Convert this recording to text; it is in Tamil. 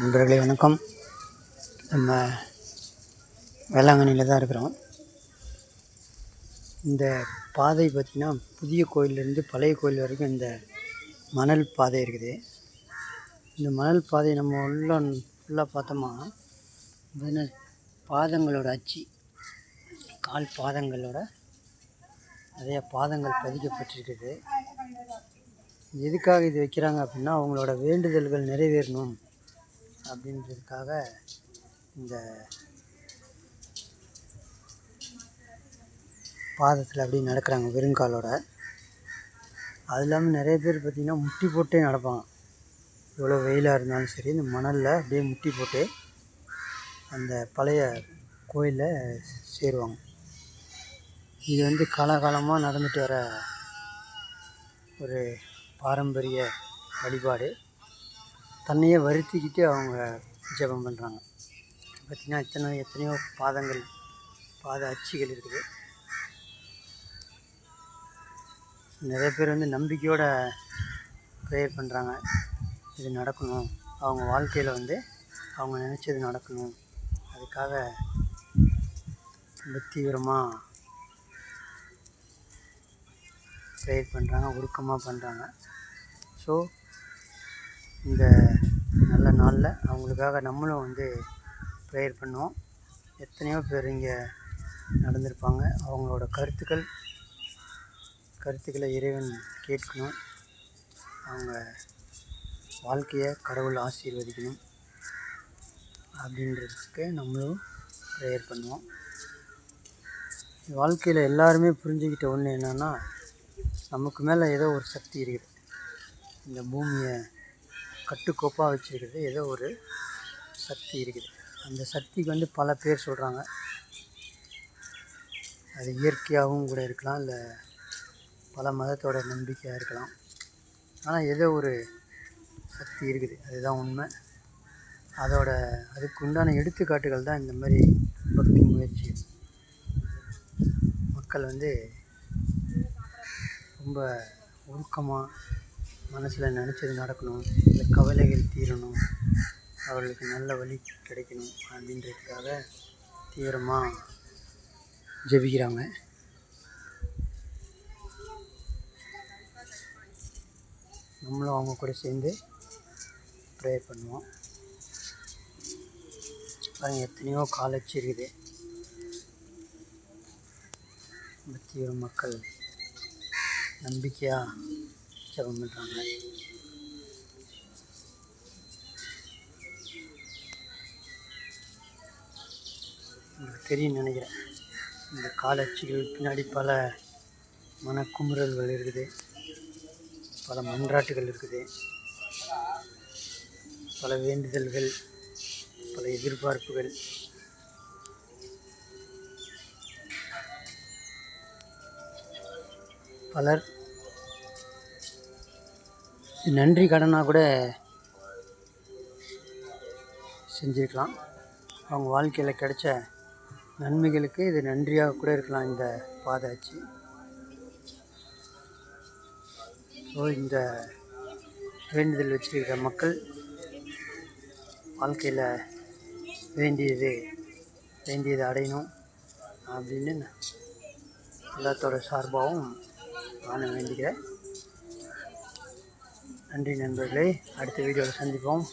நண்பர்களே வணக்கம். நம்ம வேளாங்கண்ணியில் தான் இருக்கிறோம். இந்த பாதை பார்த்திங்கன்னா புதிய கோயிலேருந்து பழைய கோயில் வரைக்கும் இந்த மணல் பாதை இருக்குது. இந்த மணல் பாதை நம்ம ஃபுல்லாக பார்த்தோமா பாதங்களோட அச்சு, கால் பாதங்களோட நிறைய பாதங்கள் பதிக்கப்பட்டிருக்குது. எதுக்காக இது வைக்கிறாங்க அப்படின்னா அவங்களோட வேண்டுதல்கள் நிறைவேறணும் அப்படின்றதுக்காக இந்த பாதத்தில் அப்படி நடக்கிறாங்க வெறுங்காலோட. அது இல்லாமல் நிறைய பேர் பார்த்திங்கன்னா முட்டி போட்டே நடப்பாங்க. எவ்வளோ வெயிலாக இருந்தாலும் சரி இந்த மணலில் அப்படியே முட்டி போட்டு அந்த பழைய கோயிலில் சேருவாங்க. இது காலகாலமாக நடந்துட்டு வர ஒரு பாரம்பரிய வழிபாடு. தன்னையே வருத்திக்கிட்டு அவங்க ஜெபம் பண்ணுறாங்க. பார்த்திங்கன்னா எத்தனையோ பாத அச்சுகள் இருக்குது. நிறைய பேர் நம்பிக்கையோட ப்ரேயர் பண்ணுறாங்க. இது நடக்கணும், அவங்க வாழ்க்கையில் அவங்க நினச்சது நடக்கணும், அதுக்காக ரொம்ப தீவிரமாக ப்ரேயர் பண்ணுறாங்க, உருக்கமாக பண்ணுறாங்க. ஸோ இந்த நல்ல நாளில் அவங்களுக்காக நம்மளும் ப்ரேயர் பண்ணுவோம். எத்தனையோ பேர் இங்கே நடந்திருப்பாங்க. அவங்களோட கருத்துக்களை இறைவன் கேட்கணும், அவங்க வாழ்க்கையை கடவுள் ஆசீர்வதிக்கணும் அப்படின்றதுக்கு நம்மளும் ப்ரேயர் பண்ணுவோம். வாழ்க்கையில் எல்லாருமே புரிஞ்சுக்கிட்ட ஒன்று என்னென்னா, நமக்கு மேலே ஏதோ ஒரு சக்தி இருக்குது. இந்த பூமியை கட்டுக்கோப்பாக வச்சுருக்கிறது ஏதோ ஒரு சக்தி இருக்குது. அந்த சக்திக்கு பல பேர் சொல்கிறாங்க. அது இயற்கையாகவும் கூட இருக்கலாம், இல்லை பல மதத்தோட நம்பிக்கையாக இருக்கலாம். ஆனால் ஏதோ ஒரு சக்தி இருக்குது, அதுதான் உண்மை. அதுக்கு உண்டான எடுத்துக்காட்டுகள் தான் இந்த மாதிரி பக்தி முயற்சி. மக்கள் ரொம்ப உருக்கமாக மனசில் நினச்சது நடக்கணும், இந்த கவலைகள் தீரணும், அவர்களுக்கு நல்ல வழி கிடைக்கணும் அப்படின்றதுக்காக தீவிரமாக ஜெபிக்கிறாங்க. நம்மளும் அவங்க கூட சேர்ந்து ப்ரேயர் பண்ணுவோம். பாருங்கள், எத்தனையோ காலச்சு இருக்குது. தீவிர மக்கள் நம்பிக்கையாக ஜெபம் பண்ணுறாங்க. உங்களுக்கு தெரியும் நினைக்கிறேன், இந்த காலச்சுகள் பின்னாடி பல மனக்குமுறல்கள் இருக்குது, பல மன்றாட்டுகள் இருக்குது, பல வேண்டுதல்கள், பல எதிர்பார்ப்புகள். பலர் நன்றி கடனாக கூட செஞ்சுருக்கலாம். அவங்க வாழ்க்கையில் கிடைச்ச நன்மைகளுக்கு இது நன்றியாக கூட இருக்கலாம் இந்த பாதாச்சு. ஸோ இந்த வேண்டுதல் வச்சுருக்கிற மக்கள் வாழ்க்கையில் வேண்டியது அடையணும் அப்படின்னு எல்லாத்தோட சார்பாகவும் நான் வேண்டிக்கிறேன். நன்றி நண்பர்களே, அடுத்த வீடியோவில் சந்திப்போம்.